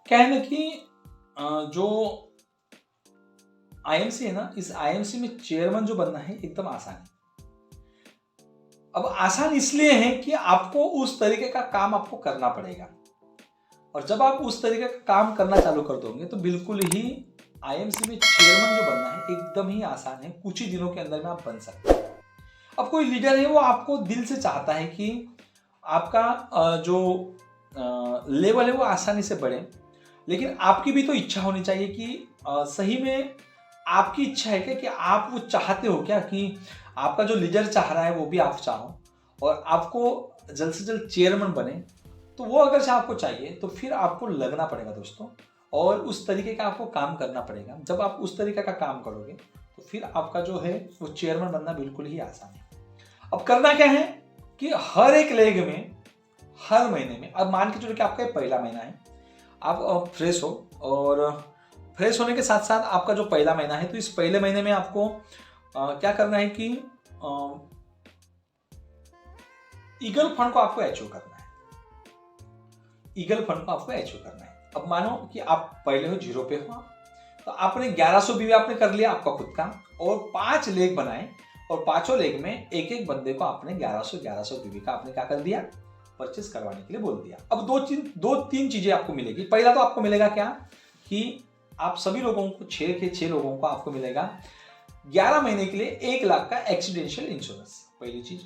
क्या है ना कि जो आईएमसी है ना, इस आईएमसी में चेयरमैन जो बनना है एकदम आसान है। अब आसान इसलिए है कि आपको उस तरीके का काम आपको करना पड़ेगा, और जब आप उस तरीके का काम करना चालू कर दोगे तो बिल्कुल ही आईएमसी में चेयरमैन जो बनना है एकदम ही आसान है। कुछ ही दिनों के अंदर में आप बन सकते हैं। अब कोई लीडर है वो आपको दिल से चाहता है कि आपका जो लेवल है वो आसानी से बढ़े, लेकिन आपकी भी तो इच्छा होनी चाहिए कि सही में आपकी इच्छा है क्या, कि आप वो चाहते हो क्या कि आपका जो लीडर चाह रहा है वो भी आप चाहो और आपको जल्द से जल्द चेयरमैन बने। तो वो अगर से आपको चाहिए तो फिर आपको लगना पड़ेगा दोस्तों, और उस तरीके का आपको काम करना पड़ेगा। जब आप उस तरीके का काम करोगे तो फिर आपका जो है वो चेयरमैन बनना बिल्कुल ही आसान है। अब करना क्या है कि हर एक लेग में, हर महीने में, अब मान के चलो कि आपका पहला महीना है, आप फ्रेश हो, और फ्रेश होने के साथ साथ आपका जो पहला महीना है, तो इस पहले महीने में आपको क्या करना है कि ईगल फंड को आपको अचीव करना है। ईगल फंड को आपको अचीव करना है। अब मानो कि आप पहले हो 0 पे हो, तो आपने 1100 बीवी आपने कर लिया आपका खुद का, और 5 लेग बनाए, और पांचों लेग में एक एक बंदे को आपने 1100 बीवी का आपने क्या कर दिया, परचेस करवाने के लिए बोल दिया। अब दो तीन चीजें आपको मिलेगी। पहला तो आपको मिलेगा क्या कि आप सभी लोगों को 6 लोगों को आपको मिलेगा 11 महीने के लिए 1 लाख का एक्सीडेंशियल इंश्योरेंस। पहली चीज,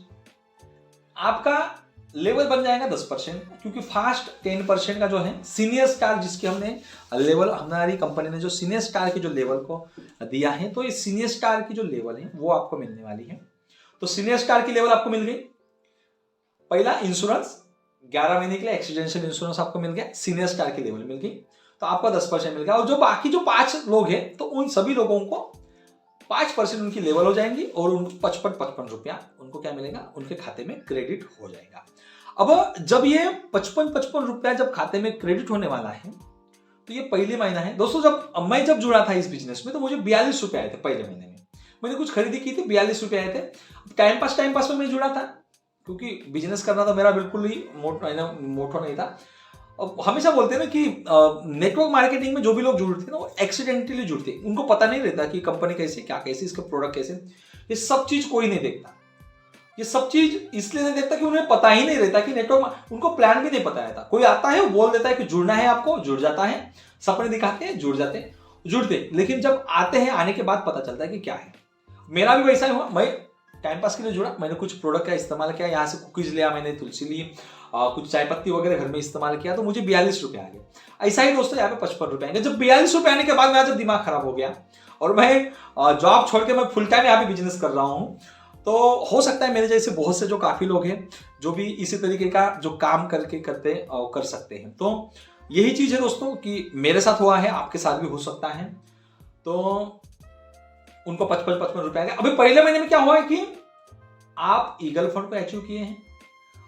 आपका लेवल बन जाएगा 10%, क्योंकि फास्ट 10% का जो है सीनियर स्टार, जिसके हमने लेवल, हमारी कंपनी ने जो सीनियर स्टार के जो लेवल को दिया है, तो इस सीनियर स्टार की जो लेवल है वो आपको मिलने वाली है। तो सीनियर स्टार की लेवल आपको मिल गई। पहला इंश्योरेंस 11 महीने के लिए एक्सीडेंशियल इंश्योरेंस आपको मिल गया, सीनियर स्टार की लेवल मिल गई, तो आपका 10% मिल गया। और जो बाकी जो 5 लोग हैं, तो उन सभी लोगों को 5% उनकी लेवल हो जाएंगी, और उनको 55 रुपया उनको क्या मिलेगा, उनके खाते में क्रेडिट हो जाएगा। अब जब ये 55 रुपया जब खाते में क्रेडिट होने वाला है, तो ये पहले महीना है दोस्तों। मैं जब जुड़ा था इस बिजनेस में, तो मुझे 42 रुपए आए थे पहले महीने में। मैंने कुछ खरीदी की थी, 42 रुपए आए थे। टाइम पास में मैं जुड़ा था, क्योंकि बिजनेस करना तो मेरा बिल्कुल ही मोटो नहीं था। अब हमेशा बोलते हैं ना कि नेटवर्क मार्केटिंग में जो भी लोग जुड़ते हैं ना, वो एक्सीडेंटली जुड़ते हैं। उनको पता नहीं रहता कि कंपनी कैसे, क्या कैसे, इसका प्रोडक्ट कैसे, ये सब चीज कोई नहीं देखता। ये सब चीज इसलिए नहीं देखता कि उन्हें पता ही नहीं रहता कि नेटवर्क, उनको प्लान भी नहीं पता रहता। कोई आता है, वो बोल देता है कि जुड़ना है आपको, जुड़ जाता है, सपने दिखाते हैं, जुड़ जाते हैं, जुड़ते, लेकिन जब आते हैं, आने के बाद पता चलता है कि क्या है। मेरा भी वैसा ही हुआ। मैं टाइम पास के लिए जुड़ा, मैंने कुछ प्रोडक्ट का इस्तेमाल किया, यहाँ से कुकीज लिया मैंने, तुलसी ली, कुछ चाय पत्ती वगैरह घर में इस्तेमाल किया, तो मुझे 42 रुपए आ गए। ऐसा ही दोस्तों यहाँ पे 55 रुपए आएंगे। जब 42 रुपए आने के बाद मेरा जब दिमाग खराब हो गया, और मैं जॉब छोड़ के मैं फुल टाइम यहाँ पे बिजनेस कर रहा हूँ, तो हो सकता है मेरे जैसे बहुत से जो काफी लोग हैं जो भी इसी तरीके का जो काम करके करते कर सकते हैं। तो यही चीज है दोस्तों कि मेरे साथ हुआ है, आपके साथ भी हो सकता है। तो उनको 55 रुपए आ गए। अभी पहले महीने में क्या हुआ है कि आप ईगल फंड को अचीव किए हैं।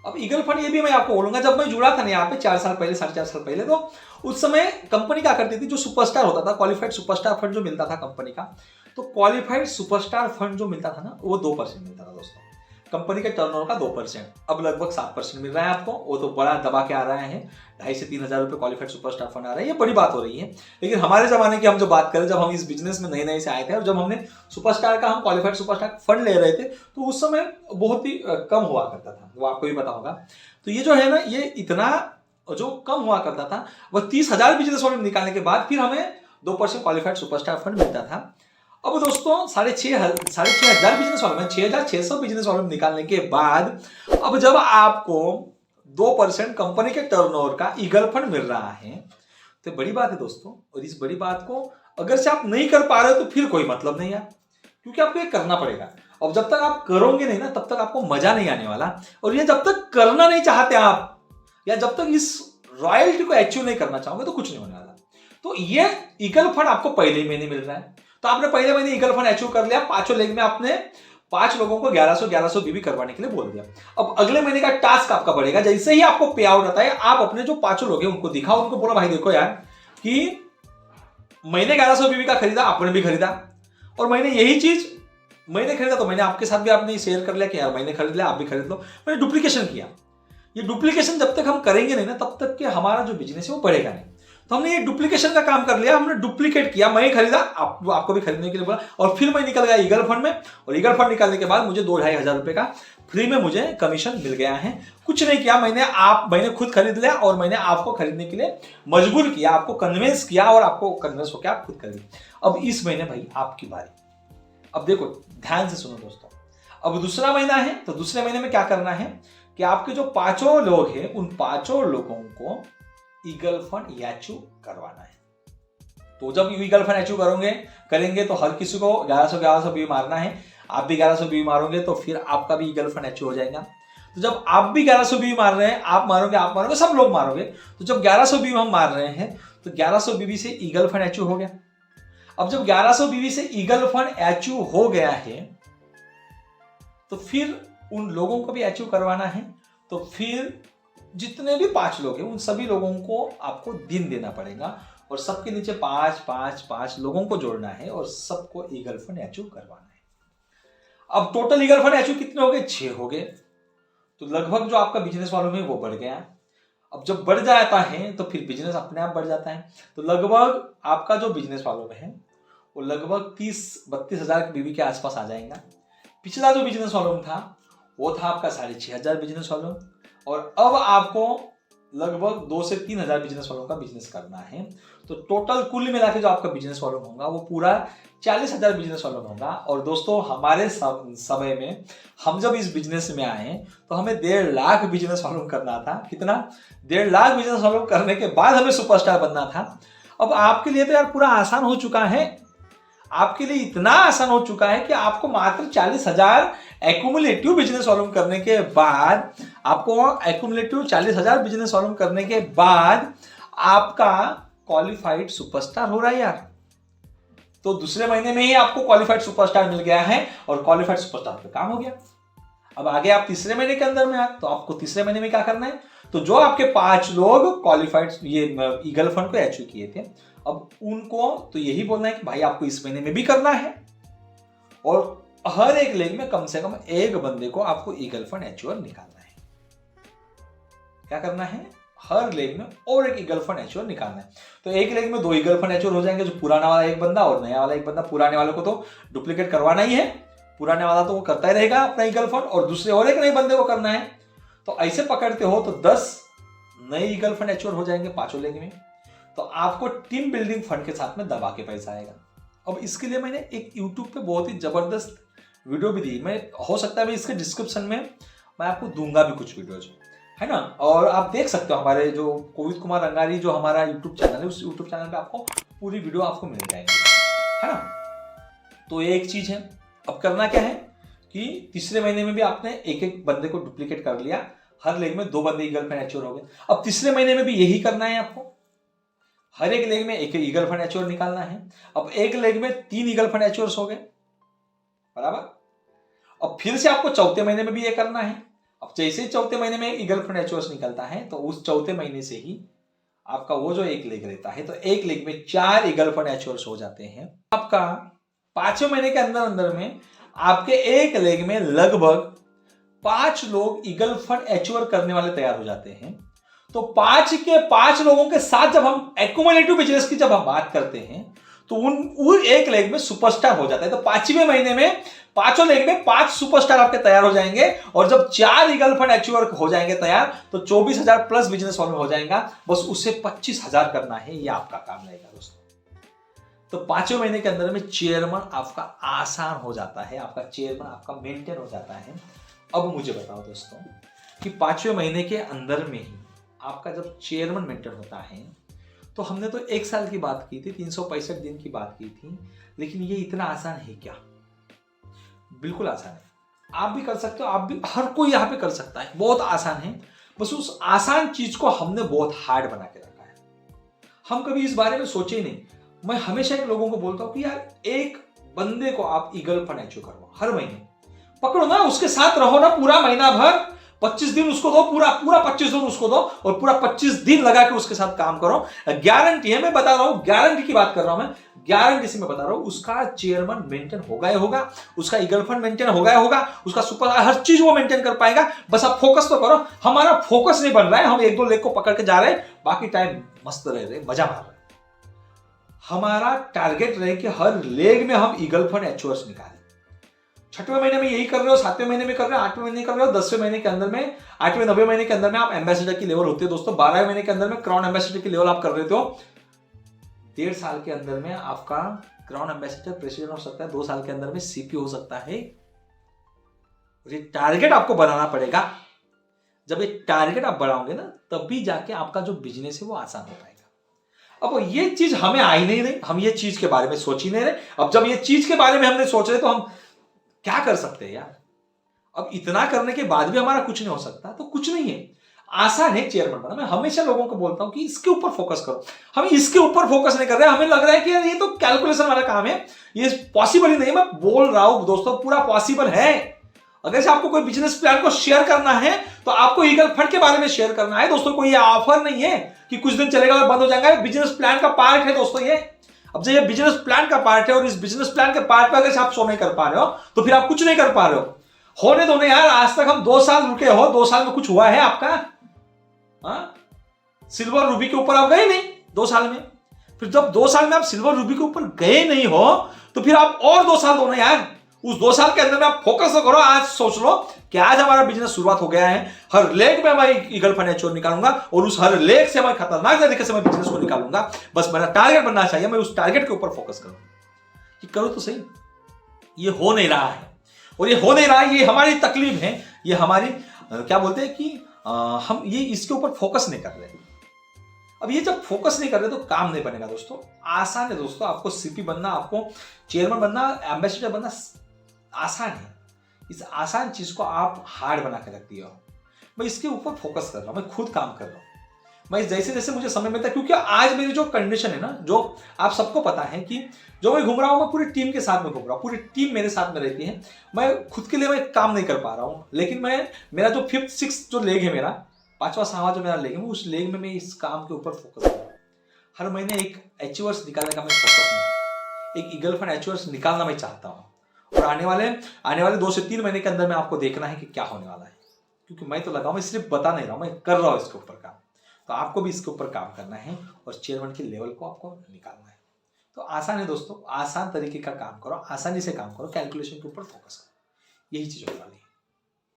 अब ईगल फंड ये भी मैं आपको बोलूंगा, जब मैं जुड़ा था ना यहाँ पे 4 साल पहले, 4.5 साल पहले, तो उस समय कंपनी क्या करती थी, जो सुपरस्टार होता था, क्वालिफाइड सुपरस्टार फंड जो मिलता था कंपनी का, तो क्वालिफाइड सुपरस्टार फंड जो मिलता था ना, वो 2% मिलता था दोस्तों, कंपनी के टर्नओवर का 2%। अब लगभग 7% मिल रहा है आपको, वो तो बड़ा दबा के आ रहा है। 2,500 से 3,000 रुपए क्वालिफाइड सुपरस्टार फंड आ रहा है, ये बड़ी बात हो रही है। लेकिन हमारे जमाने की हम जो बात करें, जब हम इस बिजनेस में नए से आए थे, और जब हमने सुपरस्टार का, हम क्वालिफाइड सुपरस्टार फंड ले रहे थे, तो उस समय बहुत ही कम हुआ करता था, वो आपको भी पता होगा। तो ये जो है ना, ये इतना जो कम हुआ करता था, वह 30,000 बिजनेस वॉल्यूम निकालने के बाद फिर हमें 2% क्वालिफाइड सुपरस्टार फंड मिलता था। अब दोस्तों 6,500 बिजनेस वॉल्यूम, 6,600 बिजनेस वॉल्यूम निकालने के बाद, अब जब आपको 2% कंपनी के टर्नओवर का ईगल फंड मिल रहा है, तो बड़ी बात है दोस्तों। और इस बड़ी बात को अगर से आप नहीं कर पा रहे हो, तो फिर कोई मतलब नहीं है, क्योंकि आपको ये करना पड़ेगा। और जब तक आप करोगे नहीं ना, तब तक आपको मजा नहीं आने वाला। और ये जब तक करना नहीं चाहते आप, या जब तक इस रॉयल्टी को अचीव नहीं करना चाहोगे, तो कुछ नहीं होने वाला। तो ये ईगल फंड आपको पहले महीने मिल रहा है, तो आपने पहले महीने ईगल फंड अचीव कर लिया। 5 लेग में आपने 5 लोगों को 1100 बीवी करवाने के लिए बोल दिया। अब अगले महीने का टास्क आपका बढ़ेगा। जैसे ही आपको पे आउट आता है, आप अपने जो 5 लोग हैं उनको दिखाओ, उनको बोला भाई देखो यार कि मैंने 1100 बीवी का खरीदा, आपने भी खरीदा, और मैंने यही चीज मैंने खरीदा, तो मैंने आपके साथ भी आपने शेयर कर लिया कि यार मैंने खरीद लिया, आप भी खरीद लो। मैंने डुप्लीकेशन किया। ये डुप्लीकेशन जब तक हम करेंगे नहीं ना, तब तक कि हमारा जो बिजनेस है वो बढ़ेगा नहीं। तो हमने ये डुप्लीकेशन का काम कर लिया, हमने डुप्लीकेट किया, मैं ही खरीदा, आपको भी खरीदने के लिए बोला, और फिर मैं निकल गया ईगल फंड में, और ईगल फंड निकालने के बाद मुझे 2-2.5 रुपए का फ्री में मुझे कमीशन मिल गया है। कुछ नहीं किया मैंने खुद खरीद लिया, और मैंने आपको खरीदने के लिए मजबूर किया, आपको कन्विंस किया, और आपको कन्विंस होकर आप खुद खरीद। अब इस महीने भाई आपकी बारी। अब देखो ध्यान से सुनो दोस्तों, अब दूसरा महीना है, तो दूसरे महीने में क्या करना है कि आपके जो 5 लोग हैं उन 5 लोगों को ईगल फंड अचीव करवाना है। तो जब ईगल फंड अचीव करेंगे तो हर किसी को 1100 भी मारना है। आप भी 1100 भी मारोगे तो फिर आपका भी ईगल फंड अचीव हो जाएगा। तो जब आप भी 1100 भी मार रहे हैं, आप मारोगे, सब लोग मारोगे, तो जब 1100 भी हम मार रहे हैं तो 1100 बीवी से ईगल फंड अचीव हो गया। अब जब 1100 बीवी से ईगल फंड अचीव हो गया है तो फिर उन लोगों को भी अचीव करवाना है। तो फिर जितने भी 5 लोग हैं उन सभी लोगों को आपको दिन देना पड़ेगा, और सबके नीचे 5 लोगों को जोड़ना है, और सबको ईगल फंड अचीव करवाना है। अब टोटल ईगल फंड अचीव कितने हो गए? 6 हो गए। तो लगभग जो आपका बिजनेस वॉल्यूम है वो बढ़ गया। अब जब बढ़ जाता है तो फिर बिजनेस अपने आप बढ़ जाता है। तो लगभग आपका जो बिजनेस वॉल्यूम है वो लगभग 30-32 हजार की बीवी के आसपास आ जाएगा। पिछला जो बिजनेस वॉल्यूम था वो था आपका 6,500 बिजनेस वॉल्यूम, और अब आपको लगभग 2 से 3 हजार बिजनेस वॉल्यूम का बिजनेस करना है। तो टोटल कुल मिला के जो आपका बिजनेस वॉल्यूम होगा वो पूरा 40,000 बिजनेस वॉल्यूम होगा। और दोस्तों हमारे समय में हम जब इस बिजनेस में आए तो हमें 1.5 लाख बिजनेस वॉल्यूम करना था। कितना? 1.5 लाख बिजनेस वॉल्यूम करने के बाद हमें सुपरस्टार बनना था। अब आपके लिए तो यार पूरा आसान हो चुका है। आपके लिए इतना आसान हो चुका है कि आपको मात्र 40,000 एक्यूमुलेटिव बिजनेस वॉल्यूम करने के बाद, आपको एक्यूमुलेटिव 40,000 बिजनेस वॉल्यूम करने के बाद आपका क्वालिफाइड सुपरस्टार हो रहा है यार। तो दूसरे महीने में ही आपको क्वालिफाइड सुपरस्टार मिल गया है, और क्वालिफाइड सुपरस्टार पे काम हो गया। अब आगे आप तीसरे महीने के अंदर में आए तो आपको तीसरे महीने में क्या करना है? तो जो आपके 5 लोग क्वालिफाइड ये ईगल फंड को अचीव किए थे, अब उनको तो यही बोलना है कि भाई आपको इस महीने में भी करना है, और हर एक लेग में कम से कम एक बंदे को आपको ईगल फंड अचीवर निकालना है। क्या करना है? हर लेग में और एक ईगल फंड अचीवर निकालना है। तो एक लेग में 2 ईगल फंड अचीवर हो जाएंगे, जो पुराना वाला एक बंदा और नया वाला एक बंदा। पुराने वाले को तो डुप्लीकेट करवाना ही है, पुराने वाला तो वो करता ही रहेगा अपना ईगल फंड, और दूसरे और एक नए बंदे को करना है। तो ऐसे पकड़ते हो तो 10 नए ईगल फंड अचीवर हो जाएंगे 5 लेग में। तो आपको टीम बिल्डिंग फंड के साथ में दबा के पैसा आएगा। अब इसके लिए मैंने एक YouTube पे बहुत ही जबरदस्त वीडियो भी दी। मैं हो सकता है इसके डिस्क्रिप्शन में मैं आपको दूंगा भी कुछ वीडियोज, है ना, और आप देख सकते हो हमारे जो कोविद कुमार रंगारी जो हमारा यूट्यूब चैनल है, उस यूट्यूब चैनल पे आपको पूरी वीडियो आपको मिल जाएगी, है ना। तो ये एक चीज है। अब करना क्या है कि तीसरे महीने में भी आपने एक बंदे को डुप्लीकेट कर लिया, हर लेग में 2 बंदे ईगल फंड अचीवर हो गए। अब तीसरे महीने में भी यही करना है आपको, हर एक लेग में एक ईगल फंड अचीवर निकालना है। अब एक लेग में 3 ईगल फंड अचीवर्स हो गए, बराबर। अब फिर से आपको चौथे महीने में भी ये करना है। अब जैसे ही चौथे महीने में ईगल फंड अचीवर्स निकलता है तो उस चौथे महीने से ही आपका वो जो एक लेग रहता है, तो एक लेग में 4 ईगल फंड अचीवर्स हो जाते हैं। आपका 5वें महीने के अंदर अंदर में आपके एक लेग में लगभग 5 लोग ईगल फंड अचीवर करने वाले तैयार हो जाते हैं। तो 5 के 5 लोगों के साथ जब हम एक्यूमुलेटिव बिजनेस की जब हम बात करते हैं तो उन एक लेग में सुपरस्टार हो जाता है। तो 5वें महीने में 5 लेग में 5 सुपरस्टार आपके तैयार हो जाएंगे, और जब 4 ईगल फंड अचीवर हो जाएंगे तैयार तो 24,000 प्लस बिजनेस वॉल्यूम हो जाएगा। बस उससे 25,000 करना है, ये आपका काम रहेगा दोस्तों। तो 5वें महीने के अंदर में चेयरमैन आपका आसान हो जाता है, आपका चेयरमैन आपका मेंटेन हो जाता है। अब मुझे बताओ दोस्तों कि 5वें महीने के अंदर में ही आपका जब चेयरमैन मेंटेन होता है, तो हमने तो 1 साल की बात की थी, 365 दिन की बात की थी, लेकिन ये इतना आसान है क्या? बिल्कुल आसान है। आप भी कर सकते हो, आप भी, हर कोई यहाँ पे कर सकता है, बहुत आसान है। बस उस आसान चीज को हमने बहुत हार्ड बना के रखा है। हम कभी इस बारे में सोचे ही नहीं। मैं हमेशा एक लोगों को बोलता हूँ कि यार एक बंदे को आप ईगल फंड अचीव करवाओ, हर महीने पकड़ो ना, उसके साथ रहो ना पूरा महीना भर, 25 दिन उसको दो, पूरा पूरा 25 दिन उसको दो और पूरा 25 दिन लगा के उसके साथ काम करो। गारंटी है, मैं बता रहा हूं, गारंटी की बात कर रहा हूं मैं, गारंटी से मैं बता रहा हूं, उसका चेयरमैन मेंटेन होगा ही होगा, उसका ईगल फंड मेंटेन होगा ही होगा, उसका सुपर हर चीज वो मेंटेन कर पाएगा। बस आप फोकस तो करो। हमारा फोकस नहीं बन रहा है, हम एक दो लेग को पकड़ के जा रहे हैं, बाकी टाइम मस्त रह रहे, मजा मार रहे। हमारा टारगेट रहे कि हर लेग में हम ईगल फंड एचओएस निकालें। 6वें महीने में यही कर रहे हो, 7वें महीने में कर रहे हो, 8वें महीने कर रहे हो, 10वें महीने के अंदर में, 8वें 9वें महीने के अंदर में आप एम्बेसडर की लेवल होती है दोस्तों। 12वें महीने के अंदर में क्राउन एम्बेसडर की लेवल आप कर रहे हो। 1.5 साल के अंदर में आपका क्राउन एम्बेसडर प्रेसिडेंट हो सकता है, 2 साल के अंदर में सीपी हो सकता है। ये टारगेट आपको बनाना पड़ेगा। जब ये टारगेट आप बढ़ाओगे ना, तभी जाके आपका जो बिजनेस है वो आसान हो पाएगा। अब ये चीज हमें आई नहीं रही, हम ये चीज के बारे में सोच ही नहीं रहे। अब जब ये चीज के बारे में हमने सोच रहे तो हम क्या कर सकते हैं यार। अब इतना करने के बाद भी हमारा कुछ नहीं हो सकता तो कुछ नहीं है, आसान है चेयरमैन बनना। मैं हमेशा लोगों को बोलता हूं कि इसके ऊपर फोकस करो। हम इसके ऊपर फोकस नहीं कर रहे, हमें लग रहा है कि यार ये तो कैलकुलेशन वाला काम है, ये पॉसिबल ही नहीं। मैं बोल रहा हूं दोस्तों, पूरा पॉसिबल है। अगर से आपको कोई बिजनेस प्लान को शेयर करना है तो आपको ईगल फंड के बारे में शेयर करना है दोस्तों। कोई ये ऑफर नहीं है कि कुछ दिन चलेगा और बंद हो जाएगा। बिजनेस प्लान का पार्ट है दोस्तों ये। अब जब ये बिजनेस प्लान का पार्ट है और इस बिजनेस प्लान के पार्ट पर अगर आप शो नहीं कर पा रहे हो तो फिर आप कुछ नहीं कर पा रहे हो। होने दो ना यार, आज तक हम 2 साल रुके हो, 2 साल में कुछ हुआ है आपका? सिल्वर रूबी के ऊपर आप गए नहीं 2 साल में। फिर जब 2 साल में आप सिल्वर रूबी के ऊपर गए नहीं हो तो फिर आप और 2 साल दो ना यार। उस 2 साल के अंदर में आप फोकस तो करो। आज सोच लो कि आज हमारा बिजनेस शुरुआत हो गया है, हर लेग में मैं ईगल फंड एचओएस निकालूंगा और उस हर लेग से मैं खतरनाक तरीके से मैं बिजनेस को निकालूंगा। बस मेरा टारगेट बनना चाहिए, मैं उस टारगेट के ऊपर फोकस करूं। ये करो तो सही। ये हो नहीं रहा है और ये हो नहीं रहा है, ये हमारी तकलीफ है, ये हमारी क्या बोलते हैं कि हम ये इसके ऊपर फोकस नहीं कर रहे। अब ये जब फोकस नहीं कर रहे तो काम नहीं बनेगा दोस्तों। आसान है दोस्तों, आपको सीपी बनना, आपको चेयरमैन बनना, एम्बेसडर बनना आसान है। इस आसान चीज को आप हार्ड बना के रख दिया हो। मैं इसके ऊपर फोकस कर रहा हूं, मैं खुद काम कर रहा हूं। मैं जैसे जैसे मुझे समय मिलता है, क्योंकि आज मेरी जो कंडीशन है ना, जो आप सबको पता है कि जो मैं घूम रहा हूं, मैं पूरी टीम के साथ में घूम रहा हूं, पूरी टीम मेरे साथ में रहती है। मैं खुद के लिए मैं काम नहीं कर पा रहा हूं, लेकिन मेरा जो 5th 6th जो लेग है, मेरा 5वां 6वां जो मेरा लेग है, उस लेग में मैं इस काम के ऊपर फोकस कर रहा हूं। हर महीने एक एचओएस निकालने का मैं फोकस में, एक ईगल फंड एचओएस निकालना मैं चाहता हूँ। और आने वाले 2 से 3 महीने के अंदर में आपको देखना है कि क्या होने वाला है। क्योंकि मैं तो लगा हूं, मैं सिर्फ बता नहीं रहा हूं, मैं कर रहा हूं इसके ऊपर काम। तो आपको भी इसके ऊपर काम करना है और चेयरमैन के लेवल को आपको निकालना है। तो आसान है दोस्तों, आसान तरीके का काम करो, आसानी से काम करो, कैलकुलेशन के ऊपर फोकस करो। यही चीज होने वाली है।